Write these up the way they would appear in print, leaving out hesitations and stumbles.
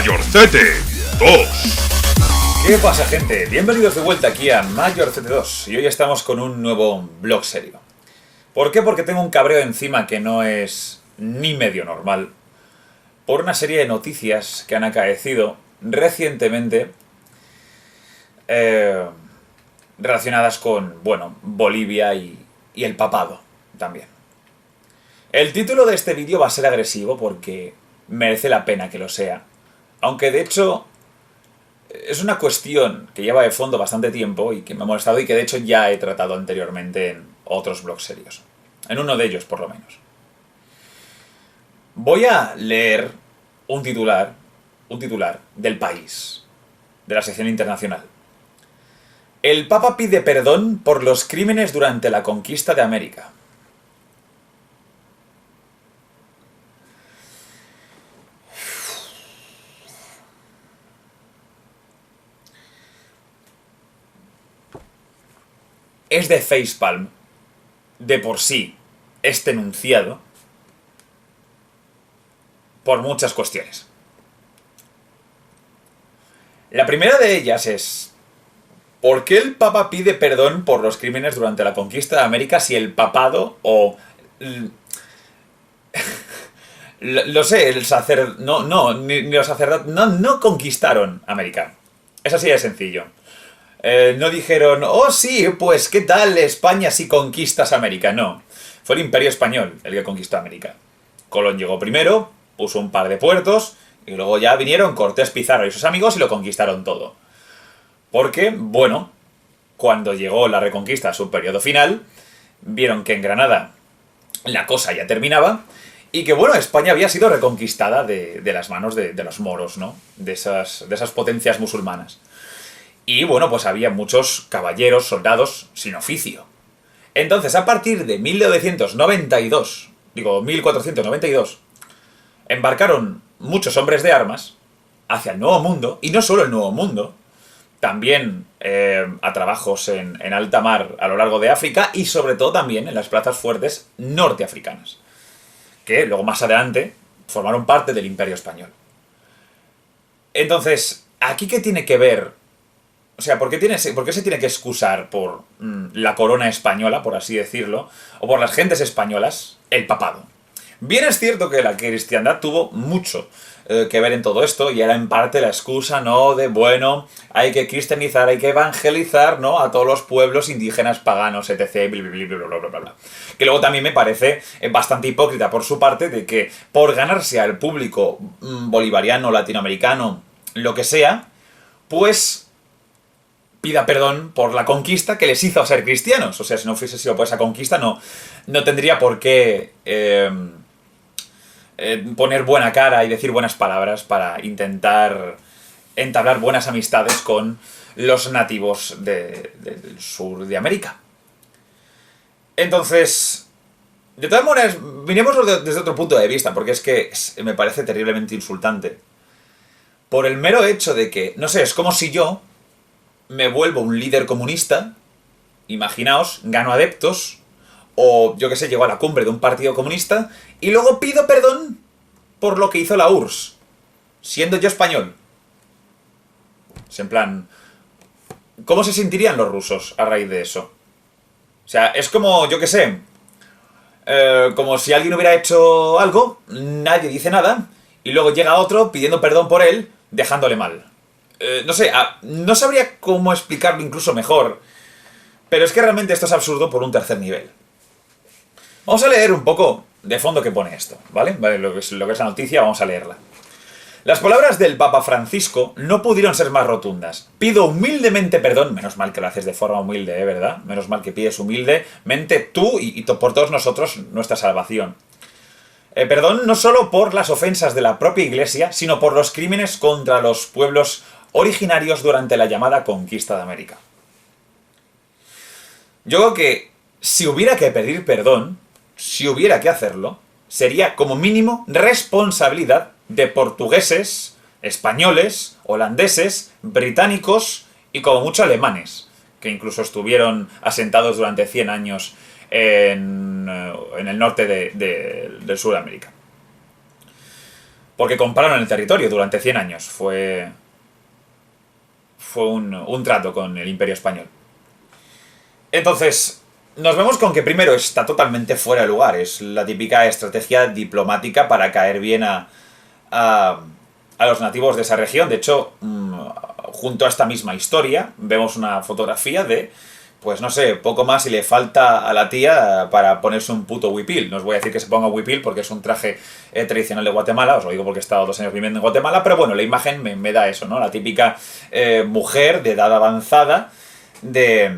Mayorcete 2. ¿Qué pasa, gente? Bienvenidos de vuelta aquí a Mayorcete 2 y hoy estamos con un nuevo vlog serio. ¿Por qué? Porque tengo un cabreo encima que no es ni medio normal por una serie de noticias que han acaecido recientemente relacionadas con, bueno, Bolivia y el papado también. El título de este vídeo va a ser agresivo porque merece la pena que lo sea, aunque de hecho es una cuestión que lleva de fondo bastante tiempo y que me ha molestado y que de hecho ya he tratado anteriormente en otros blogs serios. En uno de ellos, por lo menos. Voy a leer un titular del País, de la sección internacional. El Papa pide perdón por los crímenes durante la conquista de América. Es de facepalm, de por sí, este enunciado, por muchas cuestiones. La primera de ellas es: ¿por qué el Papa pide perdón por los crímenes durante la conquista de América si el papado o... lo sé, el sacerdote... ni los sacerdotes... No conquistaron América. Es así de sencillo. No dijeron, oh sí, pues ¿qué tal España si conquistas América? No, fue el Imperio Español el que conquistó América. Colón llegó primero, puso un par de puertos, y luego ya vinieron Cortés, Pizarro y sus amigos y lo conquistaron todo. Porque, bueno, cuando llegó la Reconquista a su periodo final, vieron que en Granada la cosa ya terminaba, y que, bueno, España había sido reconquistada de las manos de los moros, ¿no? De esas potencias musulmanas. Y bueno, pues había muchos caballeros, soldados, sin oficio. Entonces, a partir de 1492, embarcaron muchos hombres de armas hacia el Nuevo Mundo, y no solo el Nuevo Mundo, también a trabajos en alta mar a lo largo de África, y sobre todo también en las plazas fuertes norteafricanas, que luego más adelante formaron parte del Imperio Español. Entonces, ¿aquí qué tiene que ver? O sea, ¿por qué se tiene que excusar por la corona española, por así decirlo, o por las gentes españolas, el papado? Bien es cierto que la cristiandad tuvo mucho que ver en todo esto, y era en parte la excusa, ¿no?, de, bueno, hay que cristianizar, hay que evangelizar, ¿no?, a todos los pueblos indígenas, paganos, etc., bla. Que luego también me parece bastante hipócrita por su parte de que, por ganarse al público bolivariano, latinoamericano, lo que sea, pues pida perdón por la conquista que les hizo ser cristianos. O sea, si no fuese sido por esa conquista, no tendría por qué poner buena cara y decir buenas palabras para intentar entablar buenas amistades con los nativos del sur de América. Entonces, de todas maneras, miremoslo desde otro punto de vista, porque es que me parece terriblemente insultante. Por el mero hecho de que, no sé, es como si yo me vuelvo un líder comunista, imaginaos, gano adeptos, o yo que sé, llego a la cumbre de un partido comunista, y luego pido perdón por lo que hizo la URSS, siendo yo español. Es en plan, ¿cómo se sentirían los rusos a raíz de eso? O sea, es como, yo que sé, como si alguien hubiera hecho algo, nadie dice nada, y luego llega otro pidiendo perdón por él, dejándole mal. No sé, no sabría cómo explicarlo incluso mejor, pero es que realmente esto es absurdo por un tercer nivel. Vamos a leer un poco de fondo qué pone esto, ¿vale? Lo que es la noticia, vamos a leerla. Las palabras del Papa Francisco no pudieron ser más rotundas. Pido humildemente perdón, menos mal que lo haces de forma humilde, ¿verdad? Menos mal que pides humildemente tú y por todos nosotros nuestra salvación. Perdón no solo por las ofensas de la propia Iglesia, sino por los crímenes contra los pueblos originarios durante la llamada conquista de América. Yo creo que si hubiera que pedir perdón, si hubiera que hacerlo, sería como mínimo responsabilidad de portugueses, españoles, holandeses, británicos y como mucho alemanes, que incluso estuvieron asentados durante 100 años en el norte del Sudamérica. porque compraron el territorio durante 100 años. Fue un trato con el Imperio Español. Entonces, nos vemos con que primero está totalmente fuera de lugar. Es la típica estrategia diplomática para caer bien a los nativos de esa región. De hecho, junto a esta misma historia, vemos una fotografía de, pues no sé, poco más y le falta a la tía para ponerse un puto huipil. No os voy a decir que se ponga huipil porque es un traje tradicional de Guatemala, os lo digo porque he estado 2 años viviendo en Guatemala, pero bueno, la imagen me da eso, ¿no? La típica mujer de edad avanzada de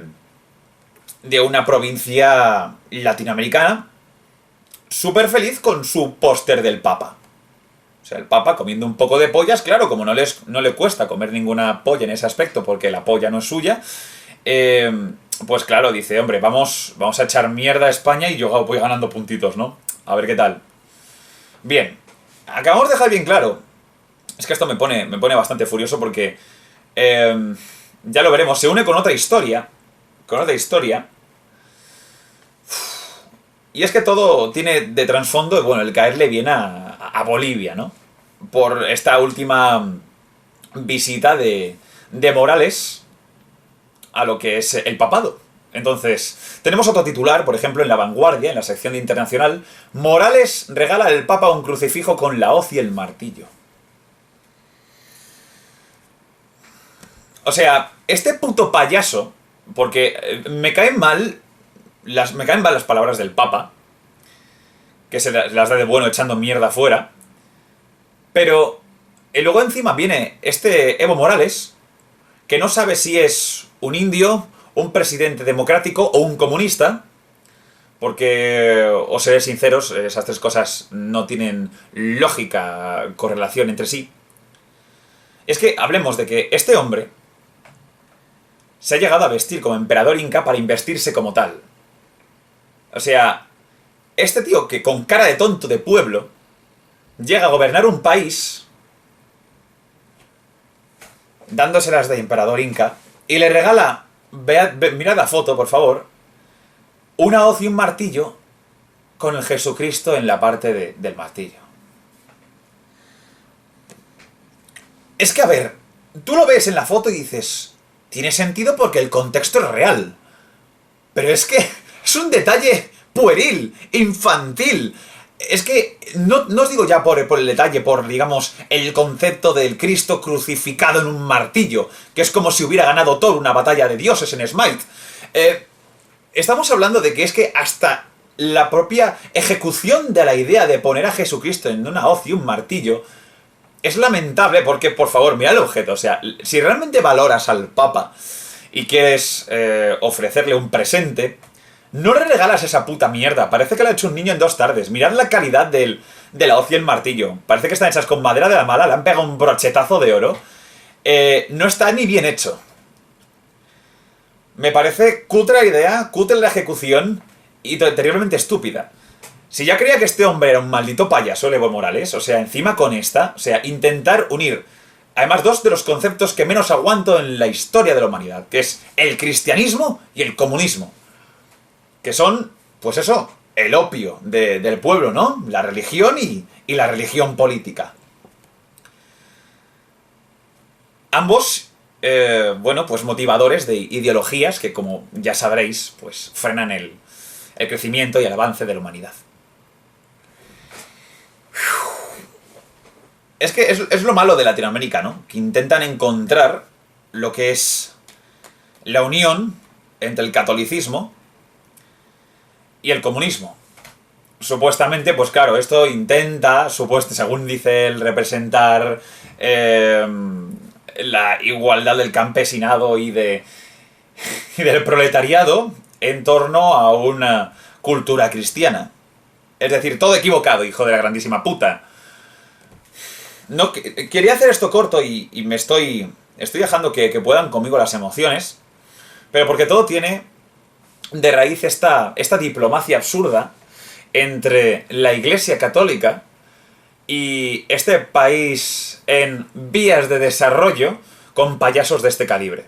una provincia latinoamericana, súper feliz con su póster del Papa. O sea, el Papa comiendo un poco de pollas, claro, como no le cuesta comer ninguna polla en ese aspecto porque la polla no es suya, pues claro, dice, hombre, vamos a echar mierda a España y yo voy ganando puntitos, ¿no? A ver qué tal. Bien, acabamos de dejar bien claro, es que esto me pone bastante furioso porque, ya lo veremos, se une con otra historia, y es que todo tiene de trasfondo, bueno, el caerle bien a Bolivia, ¿no? Por esta última visita de Morales a lo que es el papado. Entonces, tenemos otro titular, por ejemplo, en La Vanguardia, en la sección de Internacional: Morales regala al Papa un crucifijo con la hoz y el martillo. O sea, este puto payaso, porque me caen mal las palabras del Papa, que se las da de bueno echando mierda afuera, pero luego encima viene este Evo Morales, que no sabe si es un indio, un presidente democrático o un comunista, porque, os seré sinceros, esas 3 cosas no tienen lógica correlación entre sí. Es que hablemos de que este hombre se ha llegado a vestir como emperador inca para investirse como tal. O sea, este tío que con cara de tonto de pueblo llega a gobernar un país dándoselas de emperador inca y le regala, mirad la foto, por favor, una hoz y un martillo con el Jesucristo en la parte del martillo. Es que, a ver, tú lo ves en la foto y dices, tiene sentido porque el contexto es real. Pero es que es un detalle pueril, infantil. Es que, no os digo ya por el detalle, por, digamos, el concepto del Cristo crucificado en un martillo, que es como si hubiera ganado Thor una batalla de dioses en Smite. Estamos hablando de que es que hasta la propia ejecución de la idea de poner a Jesucristo en una hoz y un martillo es lamentable porque, por favor, mira el objeto. O sea, si realmente valoras al Papa y quieres ofrecerle un presente, no le regalas esa puta mierda. Parece que la ha hecho un niño en 2 tardes. Mirad la calidad de la hoz y el martillo. Parece que están hechas con madera de la mala, le han pegado un brochetazo de oro. No está ni bien hecho. Me parece cutre la idea, cutre la ejecución y terriblemente estúpida. Si ya creía que este hombre era un maldito payaso, el Evo Morales, o sea, encima con esta, o sea, intentar unir, además, 2 de los conceptos que menos aguanto en la historia de la humanidad, que es el cristianismo y el comunismo. Que son, pues eso, el opio del pueblo, ¿no? La religión y la religión política. Ambos, bueno, pues motivadores de ideologías que, como ya sabréis, pues frenan el crecimiento y el avance de la humanidad. Es que es lo malo de Latinoamérica, ¿no? Que intentan encontrar lo que es la unión entre el catolicismo y el comunismo. Supuestamente, pues claro, esto intenta, según dice él, representar la igualdad del campesinado y del proletariado en torno a una cultura cristiana. Es decir, todo equivocado, hijo de la grandísima puta. No, quería hacer esto corto y me estoy dejando que puedan conmigo las emociones, pero porque todo tiene de raíz esta diplomacia absurda entre la Iglesia Católica y este país en vías de desarrollo con payasos de este calibre.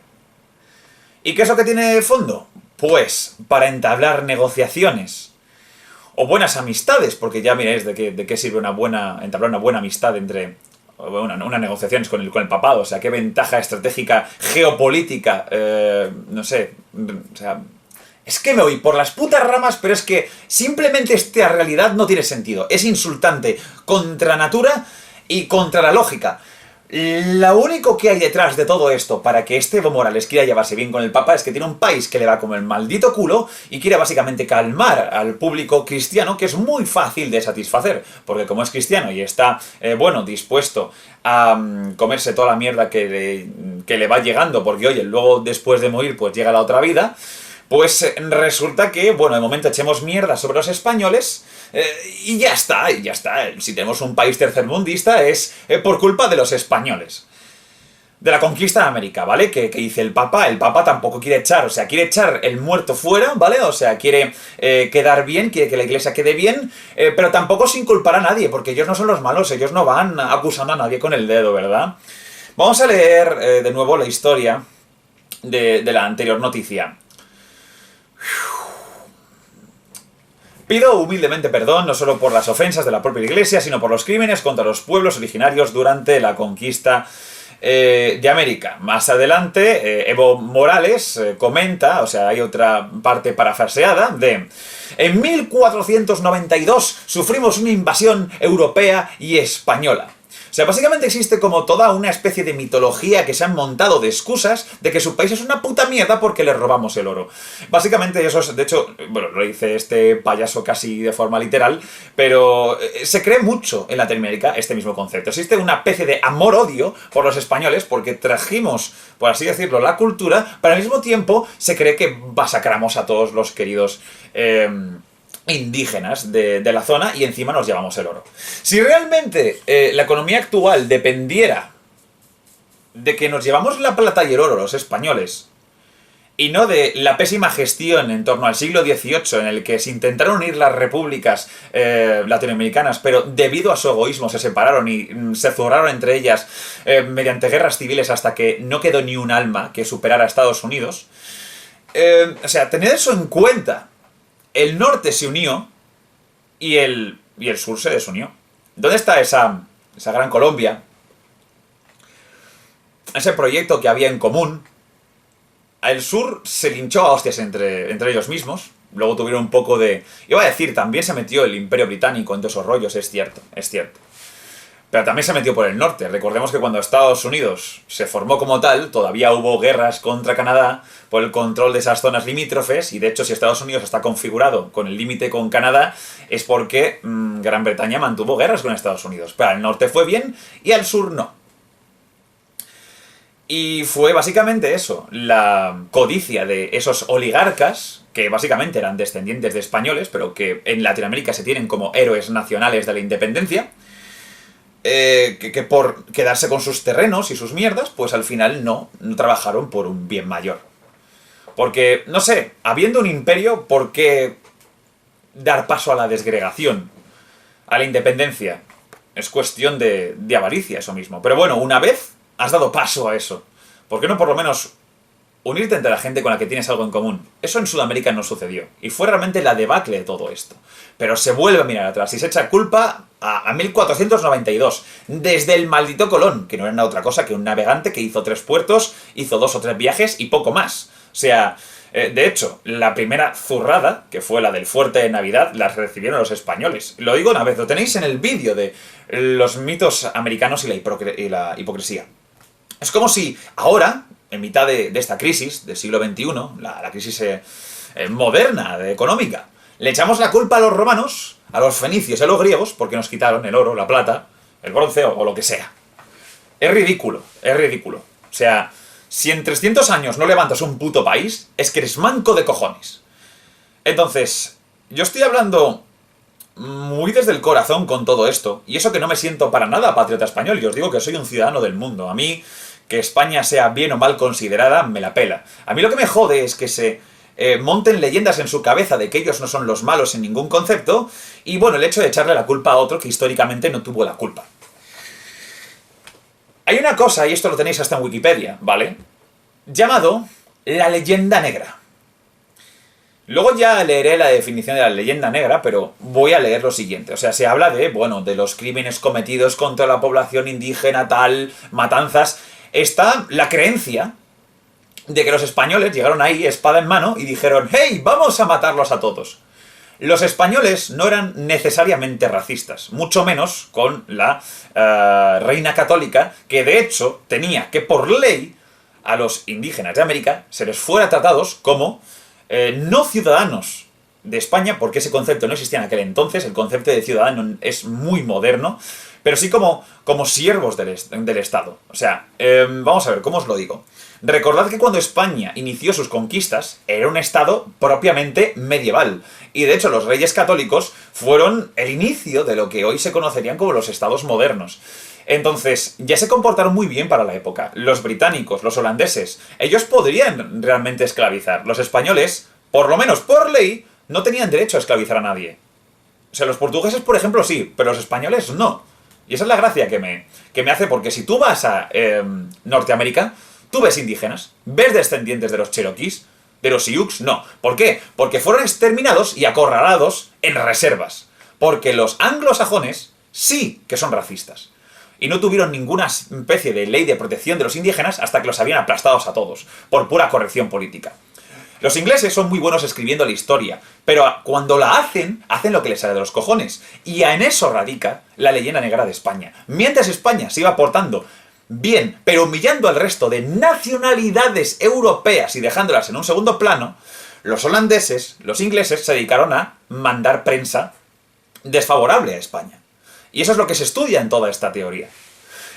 ¿Y qué es lo que tiene de fondo? Pues para entablar negociaciones o buenas amistades, porque ya miráis de qué sirve entablar una buena amistad entre unas negociaciones con el papado, o sea, qué ventaja estratégica geopolítica, no sé, o sea, es que me voy por las putas ramas, pero es que simplemente esta realidad no tiene sentido, es insultante, contra natura y contra la lógica. Lo único que hay detrás de todo esto para que este Evo Morales quiera llevarse bien con el Papa es que tiene un país que le va como el maldito culo y quiere básicamente calmar al público cristiano, que es muy fácil de satisfacer, porque como es cristiano y está, bueno, dispuesto a comerse toda la mierda que le va llegando, porque oye, luego después de morir pues llega la otra vida, pues resulta que, bueno, de momento echemos mierda sobre los españoles y ya está, y ya está. Si tenemos un país tercermundista es por culpa de los españoles. De la conquista de América, ¿vale? Que dice el Papa tampoco quiere echar, o sea, quiere echar el muerto fuera, ¿vale? O sea, quiere quedar bien, quiere que la iglesia quede bien, pero tampoco sin culpar a nadie, porque ellos no son los malos, ellos no van acusando a nadie con el dedo, ¿verdad? Vamos a leer de nuevo la historia de la anterior noticia. Pido humildemente perdón no solo por las ofensas de la propia iglesia, sino por los crímenes contra los pueblos originarios durante la conquista de América. Más adelante, Evo Morales comenta, o sea, hay otra parte parafraseada de: en 1492 sufrimos una invasión europea y española. O sea, básicamente existe como toda una especie de mitología que se han montado de excusas de que su país es una puta mierda porque le robamos el oro. Básicamente eso es, de hecho, bueno, lo dice este payaso casi de forma literal, pero se cree mucho en Latinoamérica este mismo concepto. Existe una especie de amor-odio por los españoles porque trajimos, por así decirlo, la cultura, pero al mismo tiempo se cree que masacramos a todos los queridos indígenas de la zona y encima nos llevamos el oro. Si realmente la economía actual dependiera de que nos llevamos la plata y el oro los españoles y no de la pésima gestión en torno al siglo XVIII en el que se intentaron unir las repúblicas latinoamericanas, pero debido a su egoísmo se separaron y se zurraron entre ellas mediante guerras civiles hasta que no quedó ni un alma que superara a Estados Unidos, o sea, tened eso en cuenta. El norte se unió y el sur se desunió. ¿Dónde está esa gran Colombia? Ese proyecto que había en común. El sur se linchó a hostias entre ellos mismos. Luego tuvieron un poco de... Iba a decir, también se metió el Imperio Británico en todos esos rollos, es cierto, es cierto. Pero también se metió por el norte. Recordemos que cuando Estados Unidos se formó como tal, todavía hubo guerras contra Canadá por el control de esas zonas limítrofes, y de hecho si Estados Unidos está configurado con el límite con Canadá es porque Gran Bretaña mantuvo guerras con Estados Unidos. Pero al norte fue bien y al sur no. Y fue básicamente eso, la codicia de esos oligarcas, que básicamente eran descendientes de españoles, pero que en Latinoamérica se tienen como héroes nacionales de la independencia, que por quedarse con sus terrenos y sus mierdas, pues al final no trabajaron por un bien mayor. Porque, no sé, habiendo un imperio, ¿por qué dar paso a la desgregación? A la independencia. Es cuestión de avaricia eso mismo. Pero bueno, una vez has dado paso a eso, ¿por qué no por lo menos unirte entre la gente con la que tienes algo en común? Eso en Sudamérica no sucedió. Y fue realmente la debacle de todo esto. Pero se vuelve a mirar atrás y se echa culpa a 1492. Desde el maldito Colón, que no era otra cosa que un navegante que hizo 3 puertos, hizo 2 o 3 viajes y poco más. O sea, de hecho, la primera zurrada, que fue la del fuerte de Navidad, la recibieron los españoles. Lo digo una vez, lo tenéis en el vídeo de los mitos americanos y la hipocresía. Es como si ahora, en mitad de esta crisis del siglo XXI, la crisis moderna, económica, le echamos la culpa a los romanos, a los fenicios y a los griegos, porque nos quitaron el oro, la plata, el bronce o lo que sea. Es ridículo, es ridículo. O sea, si en 300 años no levantas un puto país, es que eres manco de cojones. Entonces, yo estoy hablando muy desde el corazón con todo esto, y eso que no me siento para nada patriota español, y os digo que soy un ciudadano del mundo. A mí, que España sea bien o mal considerada, me la pela. A mí lo que me jode es que se monten leyendas en su cabeza de que ellos no son los malos en ningún concepto, y bueno, el hecho de echarle la culpa a otro que históricamente no tuvo la culpa. Hay una cosa, y esto lo tenéis hasta en Wikipedia, ¿vale?, llamado la leyenda negra. Luego ya leeré la definición de la leyenda negra, pero voy a leer lo siguiente. O sea, se habla de, bueno, de los crímenes cometidos contra la población indígena, tal, matanzas. Está la creencia de que los españoles llegaron ahí, espada en mano, y dijeron, ¡hey, vamos a matarlos a todos! Los españoles no eran necesariamente racistas, mucho menos con la reina católica, que de hecho tenía que por ley a los indígenas de América se les fuera tratados como no ciudadanos de España, porque ese concepto no existía en aquel entonces, el concepto de ciudadano es muy moderno, pero sí como siervos del Estado. O sea, vamos a ver, ¿cómo os lo digo? Recordad que cuando España inició sus conquistas, era un estado propiamente medieval. Y de hecho los reyes católicos fueron el inicio de lo que hoy se conocerían como los estados modernos. Entonces, ya se comportaron muy bien para la época. Los británicos, los holandeses, ellos podrían realmente esclavizar. Los españoles, por lo menos por ley, no tenían derecho a esclavizar a nadie. O sea, los portugueses, por ejemplo, sí, pero los españoles no. Y esa es la gracia que me hace, porque si tú vas a Norteamérica, tú ves indígenas, ves descendientes de los cherokees, de los sioux, no. ¿Por qué? Porque fueron exterminados y acorralados en reservas. Porque los anglosajones sí que son racistas. Y no tuvieron ninguna especie de ley de protección de los indígenas hasta que los habían aplastados a todos, por pura corrección política. Los ingleses son muy buenos escribiendo la historia, pero cuando la hacen lo que les sale de los cojones. Y en eso radica la leyenda negra de España. Mientras España se iba portando bien, pero humillando al resto de nacionalidades europeas y dejándolas en un segundo plano, los holandeses, los ingleses, se dedicaron a mandar prensa desfavorable a España. Y eso es lo que se estudia en toda esta teoría.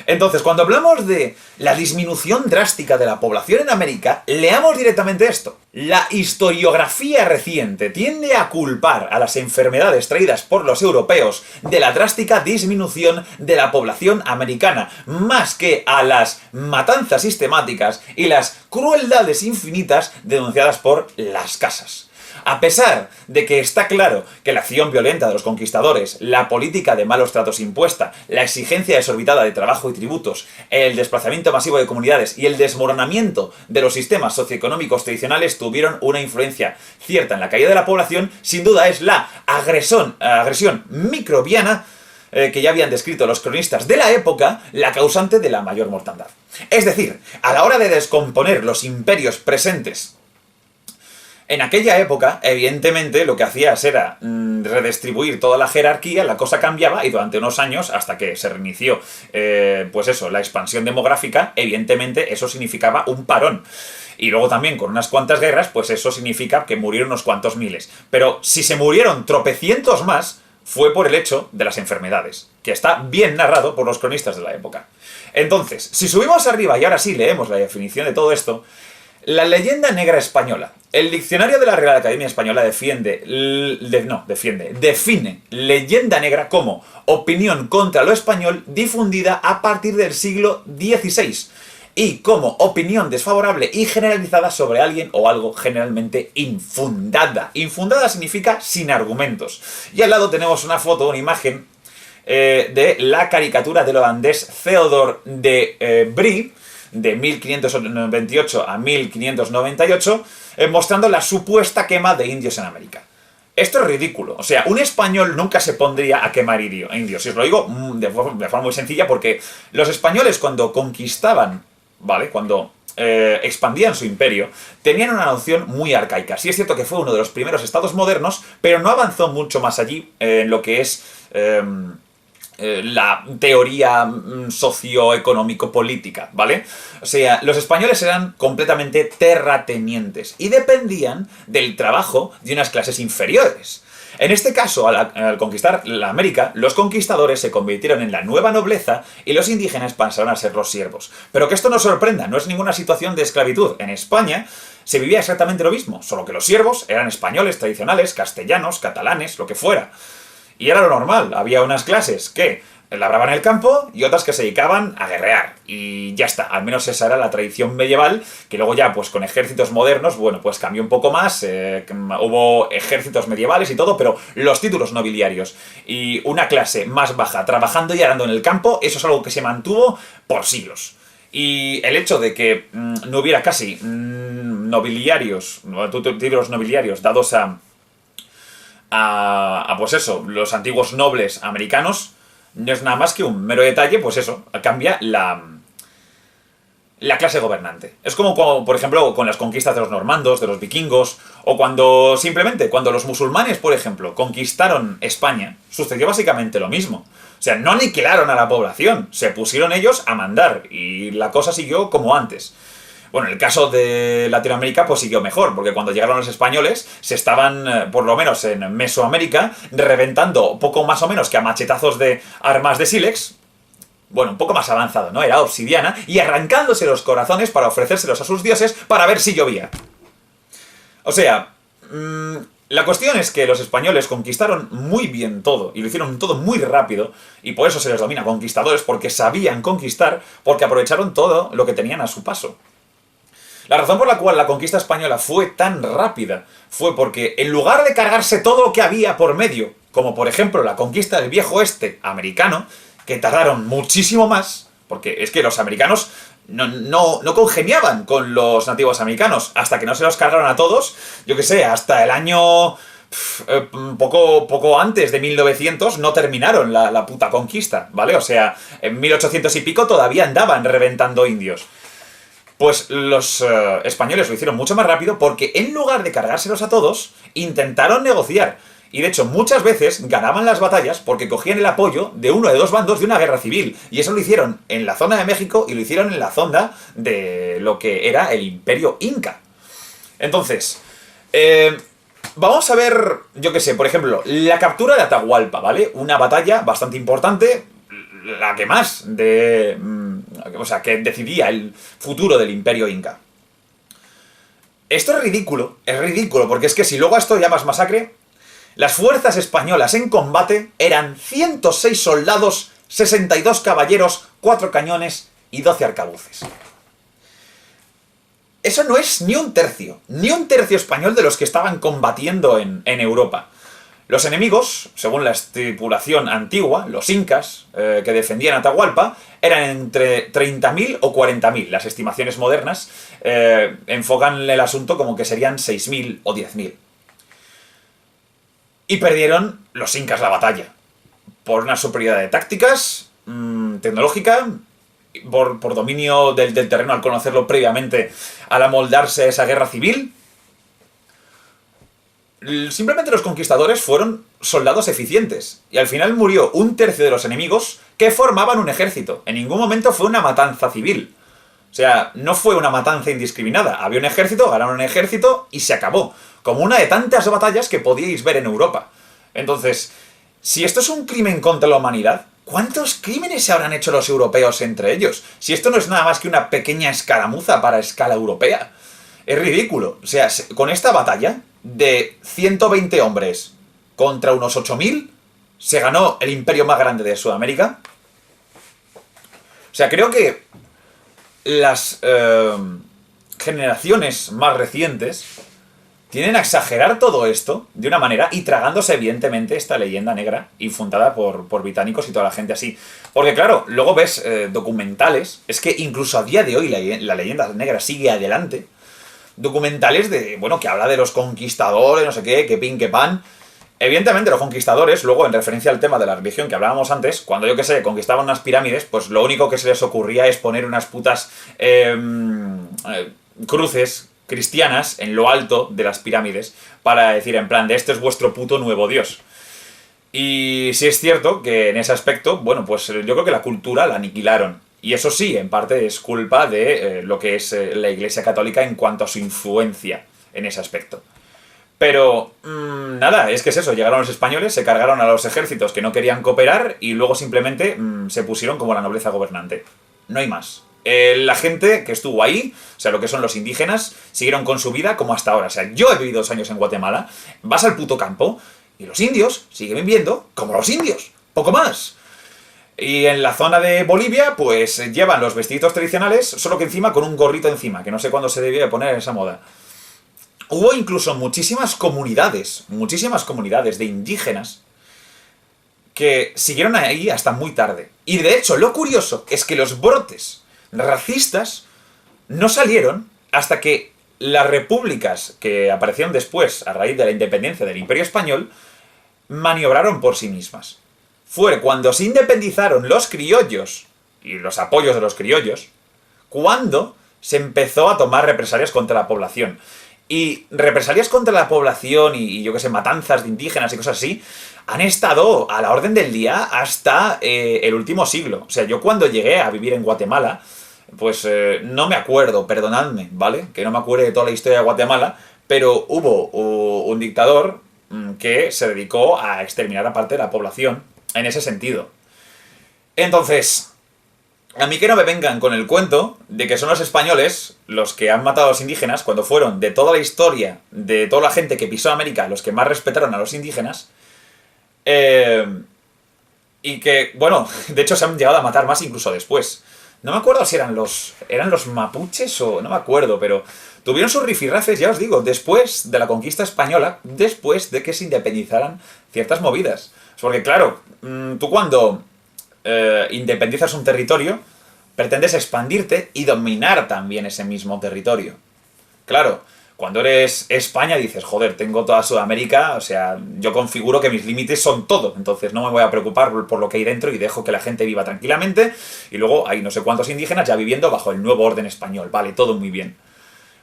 Entonces, cuando hablamos de la disminución drástica de la población en América, leamos directamente esto. La historiografía reciente tiende a culpar a las enfermedades traídas por los europeos de la drástica disminución de la población americana, más que a las matanzas sistemáticas y las crueldades infinitas denunciadas por las casas. A pesar de que está claro que la acción violenta de los conquistadores, la política de malos tratos impuesta, la exigencia desorbitada de trabajo y tributos, el desplazamiento masivo de comunidades y el desmoronamiento de los sistemas socioeconómicos tradicionales tuvieron una influencia cierta en la caída de la población, sin duda es la agresión microbiana que ya habían descrito los cronistas de la época, la causante de la mayor mortandad. Es decir, a la hora de descomponer los imperios presentes en aquella época, evidentemente, lo que hacías era redistribuir toda la jerarquía, la cosa cambiaba y durante unos años, hasta que se reinició, pues eso, la expansión demográfica, evidentemente eso significaba un parón. Y luego también con unas cuantas guerras, pues eso significa que murieron unos cuantos miles. Pero si se murieron tropecientos más, fue por el hecho de las enfermedades, que está bien narrado por los cronistas de la época. Entonces, si subimos arriba y ahora sí leemos la definición de todo esto, la leyenda negra española. El diccionario de la Real Academia Española define leyenda negra como opinión contra lo español difundida a partir del siglo XVI y como opinión desfavorable y generalizada sobre alguien o algo generalmente infundada. Infundada significa sin argumentos. Y al lado tenemos una foto, una imagen de la caricatura del holandés Theodor de Brie, de 1528 a 1598, mostrando la supuesta quema de indios en América. Esto es ridículo. O sea, un español nunca se pondría a quemar indios. Y os lo digo de forma muy sencilla porque los españoles cuando conquistaban, ¿vale? Cuando expandían su imperio, tenían una noción muy arcaica. Sí es cierto que fue uno de los primeros estados modernos, pero no avanzó mucho más allí en lo que es la teoría socioeconómico-política, ¿vale? O sea, los españoles eran completamente terratenientes y dependían del trabajo de unas clases inferiores. En este caso, al conquistar la América, los conquistadores se convirtieron en la nueva nobleza y los indígenas pasaron a ser los siervos. Pero que esto no sorprenda, no es ninguna situación de esclavitud. En España se vivía exactamente lo mismo, solo que los siervos eran españoles tradicionales, castellanos, catalanes, lo que fuera. Y era lo normal, había unas clases que labraban el campo y otras que se dedicaban a guerrear. Y ya está, al menos esa era la tradición medieval, que luego ya pues con ejércitos modernos, bueno, pues cambió un poco más, hubo ejércitos medievales y todo, pero los títulos nobiliarios y una clase más baja trabajando y arando en el campo, eso es algo que se mantuvo por siglos. Y el hecho de que no hubiera casi nobiliarios, títulos nobiliarios dados pues eso, los antiguos nobles americanos, no es nada más que un mero detalle, pues eso, cambia la clase gobernante. Es como, por ejemplo, con las conquistas de los normandos, de los vikingos, o cuando los musulmanes, por ejemplo, conquistaron España, sucedió básicamente lo mismo. O sea, no aniquilaron a la población, se pusieron ellos a mandar, y la cosa siguió como antes. Bueno, en el caso de Latinoamérica pues siguió mejor, porque cuando llegaron los españoles se estaban, por lo menos en Mesoamérica, reventando poco más o menos que a machetazos de armas de sílex, bueno, un poco más avanzado, ¿no? Era obsidiana, y arrancándose los corazones para ofrecérselos a sus dioses para ver si llovía. O sea, la cuestión es que los españoles conquistaron muy bien todo, y lo hicieron todo muy rápido, y por eso se les domina conquistadores, porque sabían conquistar, porque aprovecharon todo lo que tenían a su paso. La razón por la cual la conquista española fue tan rápida fue porque, en lugar de cargarse todo lo que había por medio, como por ejemplo la conquista del viejo oeste americano, que tardaron muchísimo más, porque es que los americanos no congeniaban con los nativos americanos, hasta que no se los cargaron a todos, yo que sé, hasta el año poco antes de 1900 no terminaron la puta conquista, ¿vale? O sea, en 1800 y pico todavía andaban reventando indios. Pues los españoles lo hicieron mucho más rápido porque, en lugar de cargárselos a todos, intentaron negociar. Y de hecho, muchas veces ganaban las batallas porque cogían el apoyo de uno de dos bandos de una guerra civil. Y eso lo hicieron en la zona de México y lo hicieron en la zona de lo que era el Imperio Inca. Entonces, vamos a ver, yo qué sé, por ejemplo, la captura de Atahualpa, ¿vale? Una batalla bastante importante, la que más o sea, que decidía el futuro del Imperio Inca. Esto es ridículo, porque es que si luego a esto llamas masacre, las fuerzas españolas en combate eran 106 soldados, 62 caballeros, 4 cañones y 12 arcabuces. Eso no es ni un tercio español de los que estaban combatiendo en Europa. Los enemigos, según la estipulación antigua, los incas, que defendían Atahualpa, eran entre 30.000 o 40.000. Las estimaciones modernas enfocan el asunto como que serían 6.000 o 10.000. Y perdieron los incas la batalla. Por una superioridad de tácticas, tecnológica, por dominio del terreno al conocerlo previamente, al amoldarse a esa guerra civil. Simplemente los conquistadores fueron soldados eficientes, y al final murió un tercio de los enemigos que formaban un ejército. En ningún momento fue una matanza civil. O sea, no fue una matanza indiscriminada. Había un ejército, ganaron un ejército y se acabó. Como una de tantas batallas que podíais ver en Europa. Entonces, si esto es un crimen contra la humanidad, ¿cuántos crímenes se habrán hecho los europeos entre ellos? Si esto no es nada más que una pequeña escaramuza para escala europea. Es ridículo. O sea, con esta batalla de 120 hombres contra unos 8.000, se ganó el imperio más grande de Sudamérica. O sea, creo que las generaciones más recientes tienen a exagerar todo esto de una manera y tragándose evidentemente esta leyenda negra infundada por británicos y toda la gente así. Porque claro, luego ves documentales, es que incluso a día de hoy la leyenda negra sigue adelante. Documentales que habla de los conquistadores, no sé qué, que pin, que pan. Evidentemente los conquistadores, luego en referencia al tema de la religión que hablábamos antes, cuando yo que sé, conquistaban unas pirámides, pues lo único que se les ocurría es poner unas putas cruces cristianas en lo alto de las pirámides para decir en plan de este es vuestro puto nuevo dios. Y sí es cierto que en ese aspecto, bueno, pues yo creo que la cultura la aniquilaron. Y eso sí, en parte es culpa de lo que es la Iglesia Católica en cuanto a su influencia en ese aspecto. Pero, nada, es que es eso, llegaron los españoles, se cargaron a los ejércitos que no querían cooperar y luego simplemente se pusieron como la nobleza gobernante. No hay más. La gente que estuvo ahí, o sea, lo que son los indígenas, siguieron con su vida como hasta ahora. O sea, yo he vivido 2 años en Guatemala, vas al puto campo y los indios siguen viviendo como los indios, poco más. Y en la zona de Bolivia, pues llevan los vestiditos tradicionales, solo que encima con un gorrito encima, que no sé cuándo se debía de poner esa moda. Hubo incluso muchísimas comunidades de indígenas que siguieron ahí hasta muy tarde. Y de hecho, lo curioso es que los brotes racistas no salieron hasta que las repúblicas que aparecieron después, a raíz de la independencia del Imperio Español, maniobraron por sí mismas. Fue cuando se independizaron los criollos y los apoyos de los criollos, cuando se empezó a tomar represalias contra la población. Y represalias contra la población y yo que sé, matanzas de indígenas y cosas así, han estado a la orden del día hasta el último siglo. O sea, yo cuando llegué a vivir en Guatemala, pues no me acuerdo, perdonadme, ¿vale? Que no me acuerdo de toda la historia de Guatemala, pero hubo un dictador que se dedicó a exterminar a parte de la población en ese sentido. Entonces, a mí que no me vengan con el cuento de que son los españoles los que han matado a los indígenas cuando fueron, de toda la historia, de toda la gente que pisó América, los que más respetaron a los indígenas. Y que, bueno, de hecho se han llegado a matar más incluso después. No me acuerdo si eran los mapuches o no me acuerdo, pero tuvieron sus rifirrafes, ya os digo, después de la conquista española, después de que se independizaran ciertas movidas. Porque claro, tú cuando independizas un territorio, pretendes expandirte y dominar también ese mismo territorio. Claro, cuando eres España dices, joder, tengo toda Sudamérica, o sea, yo configuro que mis límites son todo, entonces no me voy a preocupar por lo que hay dentro y dejo que la gente viva tranquilamente, y luego hay no sé cuántos indígenas ya viviendo bajo el nuevo orden español, vale, todo muy bien.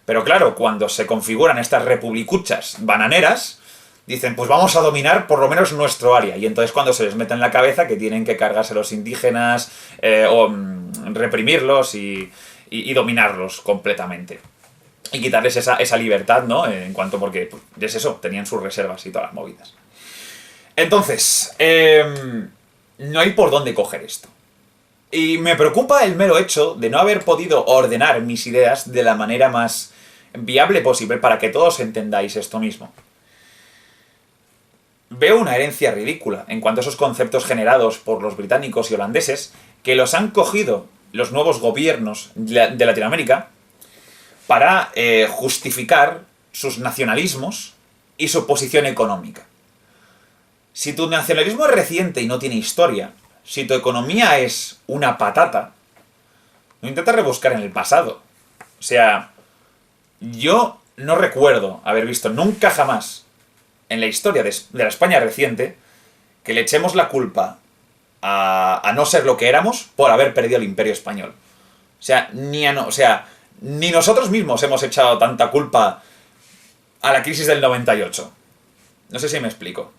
Pero claro, cuando se configuran estas republicuchas bananeras, dicen, pues vamos a dominar por lo menos nuestro área. Y entonces cuando se les mete en la cabeza que tienen que cargarse a los indígenas, reprimirlos y dominarlos completamente. Y quitarles esa libertad, ¿no? En cuanto, porque pues, es eso, tenían sus reservas y todas las movidas. Entonces, no hay por dónde coger esto. Y me preocupa el mero hecho de no haber podido ordenar mis ideas de la manera más viable posible para que todos entendáis esto mismo. Veo una herencia ridícula en cuanto a esos conceptos generados por los británicos y holandeses que los han cogido los nuevos gobiernos de Latinoamérica para justificar sus nacionalismos y su posición económica. Si tu nacionalismo es reciente y no tiene historia, si tu economía es una patata, no intentes rebuscar en el pasado. O sea, yo no recuerdo haber visto nunca jamás en la historia de la España reciente que le echemos la culpa a no ser lo que éramos por haber perdido el Imperio Español. O sea, ni nosotros mismos hemos echado tanta culpa a la crisis del 98. No sé si me explico.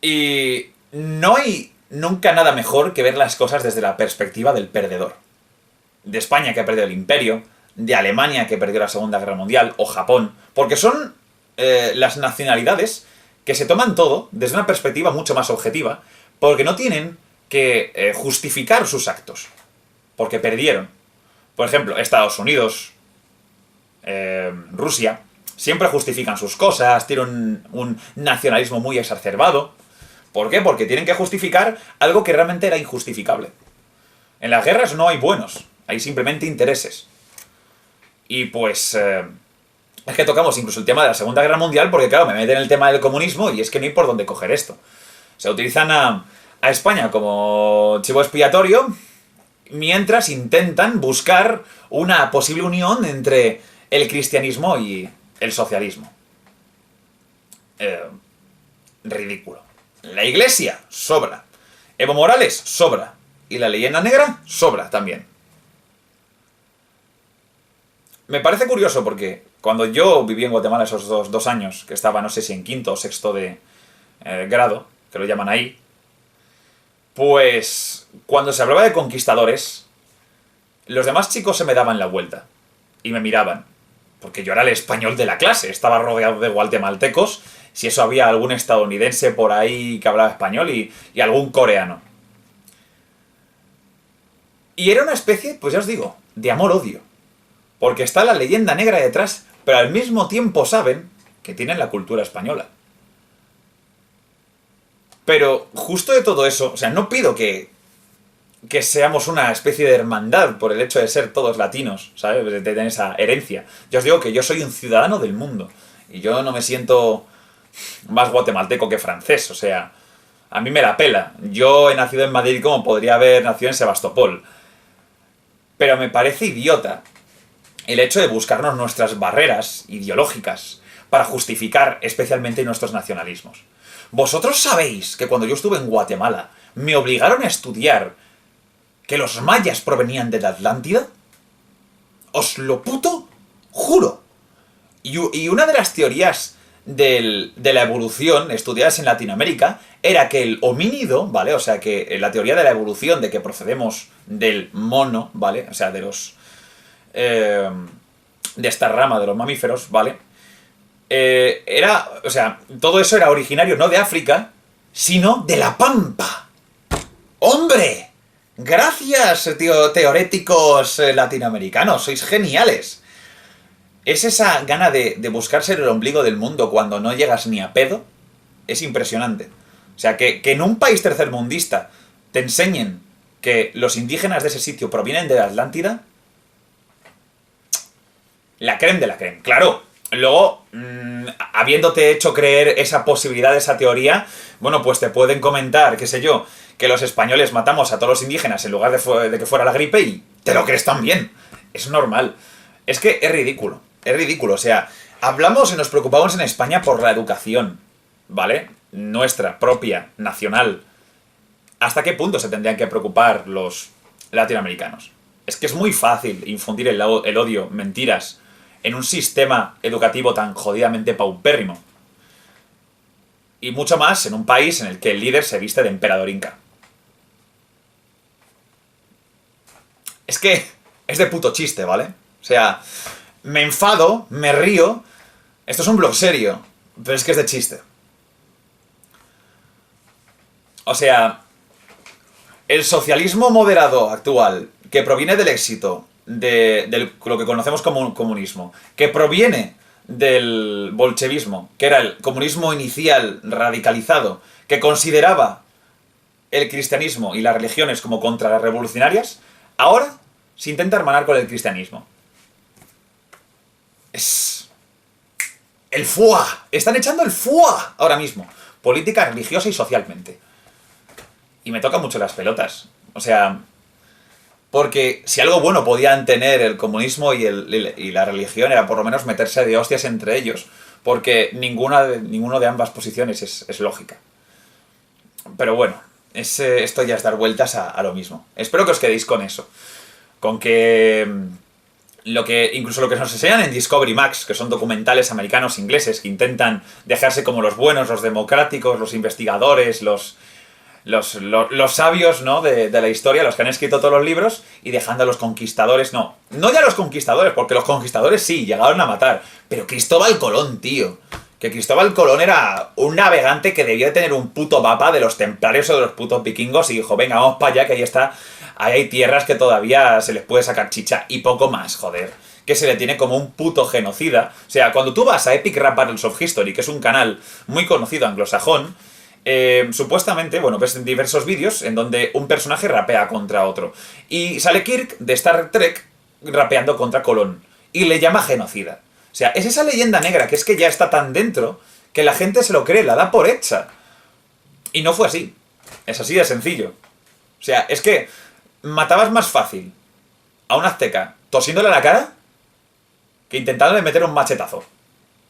Y no hay nunca nada mejor que ver las cosas desde la perspectiva del perdedor. De España, que ha perdido el Imperio, de Alemania, que perdió la Segunda Guerra Mundial, o Japón, porque son las nacionalidades que se toman todo desde una perspectiva mucho más objetiva, porque no tienen que justificar sus actos, porque perdieron. Por ejemplo, Estados Unidos, Rusia, siempre justifican sus cosas, tienen un nacionalismo muy exacerbado. ¿Por qué? Porque tienen que justificar algo que realmente era injustificable. En las guerras no hay buenos, hay simplemente intereses. Y pues es que tocamos incluso el tema de la Segunda Guerra Mundial porque, claro, me meten en el tema del comunismo y es que no hay por dónde coger esto. Se utilizan a España como chivo expiatorio mientras intentan buscar una posible unión entre el cristianismo y el socialismo. Ridículo. La Iglesia sobra. Evo Morales sobra. Y la leyenda negra sobra también. Me parece curioso porque cuando yo viví en Guatemala esos dos años, que estaba no sé si en quinto o sexto de grado, que lo llaman ahí, pues cuando se hablaba de conquistadores, los demás chicos se me daban la vuelta y me miraban, porque yo era el español de la clase, estaba rodeado de guatemaltecos, si eso había algún estadounidense por ahí que hablaba español y algún coreano. Y era una especie, pues ya os digo, de amor-odio. Porque está la leyenda negra detrás, pero al mismo tiempo saben que tienen la cultura española. Pero justo de todo eso, o sea, no pido que seamos una especie de hermandad por el hecho de ser todos latinos, ¿sabes? De tener esa herencia. Yo os digo que yo soy un ciudadano del mundo. Y yo no me siento más guatemalteco que francés, o sea, a mí me la pela. Yo he nacido en Madrid como podría haber nacido en Sebastopol. Pero me parece idiota el hecho de buscarnos nuestras barreras ideológicas para justificar especialmente nuestros nacionalismos. Vosotros sabéis que cuando yo estuve en Guatemala me obligaron a estudiar que los mayas provenían de la Atlántida. Os lo puto juro. Y una de las teorías de la evolución estudiadas en Latinoamérica era que el homínido, ¿vale? O sea, que la teoría de la evolución, de que procedemos del mono, ¿vale? O sea, de los... de esta rama de los mamíferos, ¿vale? O sea, todo eso era originario no de África, sino de la Pampa. ¡Hombre! Gracias, tío, teoréticos latinoamericanos, sois geniales. Es esa gana de buscar ser el ombligo del mundo cuando no llegas ni a pedo. Es impresionante. O sea, que en un país tercermundista te enseñen que los indígenas de ese sitio provienen de la Atlántida. La creme de la creme. Claro, luego, habiéndote hecho creer esa posibilidad, esa teoría, bueno, pues te pueden comentar, qué sé yo, que los españoles matamos a todos los indígenas en lugar de que fuera la gripe y te lo crees también. Es normal. Es que es ridículo. Es ridículo. O sea, hablamos y nos preocupamos en España por la educación, ¿vale? Nuestra propia, nacional. ¿Hasta qué punto se tendrían que preocupar los latinoamericanos? Es que es muy fácil infundir el odio, mentiras, en un sistema educativo tan jodidamente paupérrimo. Y mucho más en un país en el que el líder se viste de emperador inca. Es que es de puto chiste, ¿vale? O sea, me enfado, me río. Esto es un blog serio, pero es que es de chiste. O sea, el socialismo moderado actual, que proviene del éxito de lo que conocemos como comunismo, que proviene del bolchevismo, que era el comunismo inicial radicalizado, que consideraba el cristianismo y las religiones como contrarrevolucionarias, ahora se intenta hermanar con el cristianismo. Es... el FUA. Están echando el FUA ahora mismo. Política, religiosa y socialmente. Y me toca mucho las pelotas. O sea... porque si algo bueno podían tener el comunismo y la religión era por lo menos meterse de hostias entre ellos. Porque ninguno de ambas posiciones es lógica. Pero bueno, esto ya es dar vueltas a lo mismo. Espero que os quedéis con eso. Con que... incluso lo que nos enseñan en Discovery Max, que son documentales americanos ingleses que intentan dejarse como los buenos, los democráticos, los investigadores, los sabios, ¿no? de la historia, los que han escrito todos los libros, y dejando a los conquistadores, no ya los conquistadores, porque los conquistadores sí, llegaron a matar, pero Cristóbal Colón, tío, que Cristóbal Colón era un navegante que debía tener un puto mapa de los templarios o de los putos vikingos y dijo, venga, vamos para allá, que ahí hay tierras que todavía se les puede sacar chicha y poco más, joder. Que se le tiene como un puto genocida. O sea, cuando tú vas a Epic Rap Battles of History, que es un canal muy conocido anglosajón, supuestamente, bueno, ves en diversos vídeos en donde un personaje rapea contra otro. Y sale Kirk de Star Trek rapeando contra Colón. Y le llama genocida. O sea, es esa leyenda negra que es que ya está tan dentro que la gente se lo cree, la da por hecha. Y no fue así. Es así de sencillo. O sea, es que matabas más fácil a un azteca tosiéndole a la cara que intentándole meter un machetazo.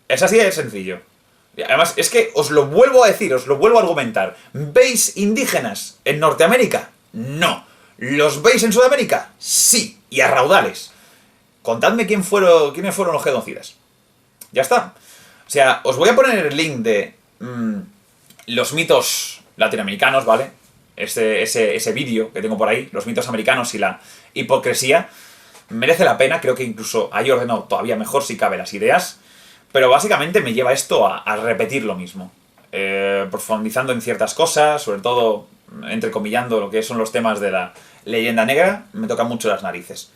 Es así de sencillo. Y además, es que os lo vuelvo a decir, os lo vuelvo a argumentar. ¿Veis indígenas en Norteamérica? No. ¿Los veis en Sudamérica? Sí. Y a raudales. Contadme quiénes fueron los genocidas. Ya está. O sea, os voy a poner el link de los mitos latinoamericanos, ¿vale? Ese vídeo que tengo por ahí, los mitos americanos y la hipocresía. Merece la pena, creo que incluso ahí ordeno todavía mejor si cabe las ideas. Pero básicamente me lleva esto a repetir lo mismo. Profundizando en ciertas cosas, sobre todo entrecomillando lo que son los temas de la leyenda negra, me tocan mucho las narices.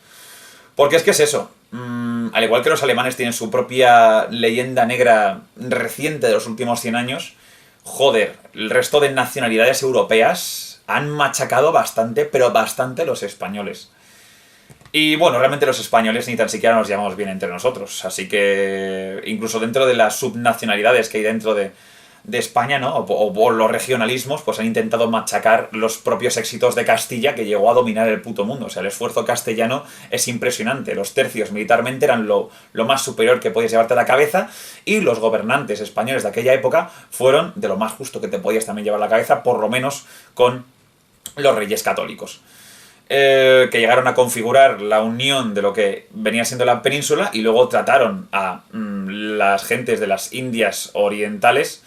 Porque es que es eso. Al igual que los alemanes tienen su propia leyenda negra reciente de los últimos 100 años, joder, el resto de nacionalidades europeas han machacado bastante, pero bastante los españoles. Y bueno, realmente los españoles ni tan siquiera nos llevamos bien entre nosotros. Así que incluso dentro de las subnacionalidades que hay dentro de de España, ¿no? O los regionalismos, pues han intentado machacar los propios éxitos de Castilla, que llegó a dominar el puto mundo. O sea, el esfuerzo castellano es impresionante. Los tercios militarmente eran lo más superior que podías llevarte a la cabeza, y los gobernantes españoles de aquella época fueron de lo más justo que te podías también llevar a la cabeza, por lo menos con los reyes católicos. Que llegaron a configurar la unión de lo que venía siendo la península, y luego trataron a las gentes de las Indias orientales,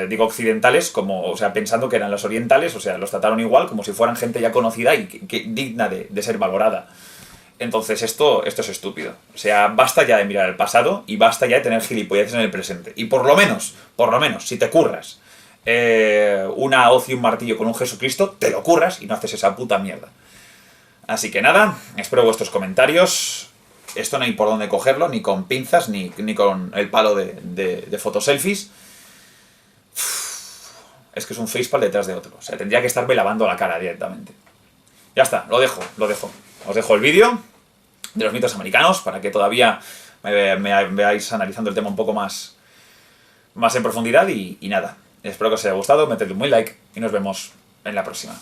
digo occidentales, como, o sea, pensando que eran las orientales, o sea, los trataron igual, como si fueran gente ya conocida y digna de ser valorada. Entonces esto es estúpido. O sea, basta ya de mirar el pasado y basta ya de tener gilipolleces en el presente. Y por lo menos, si te curras una hoz y un martillo con un Jesucristo, te lo curras y no haces esa puta mierda. Así que nada, espero vuestros comentarios. Esto no hay por dónde cogerlo, ni con pinzas, ni con el palo de fotoselfies. Es que es un facepal detrás de otro. O sea, tendría que estarme lavando la cara directamente. Ya está, lo dejo. Os dejo el vídeo de los mitos americanos para que todavía me veáis analizando el tema un poco más en profundidad. Y nada, espero que os haya gustado, metedle un buen like y nos vemos en la próxima.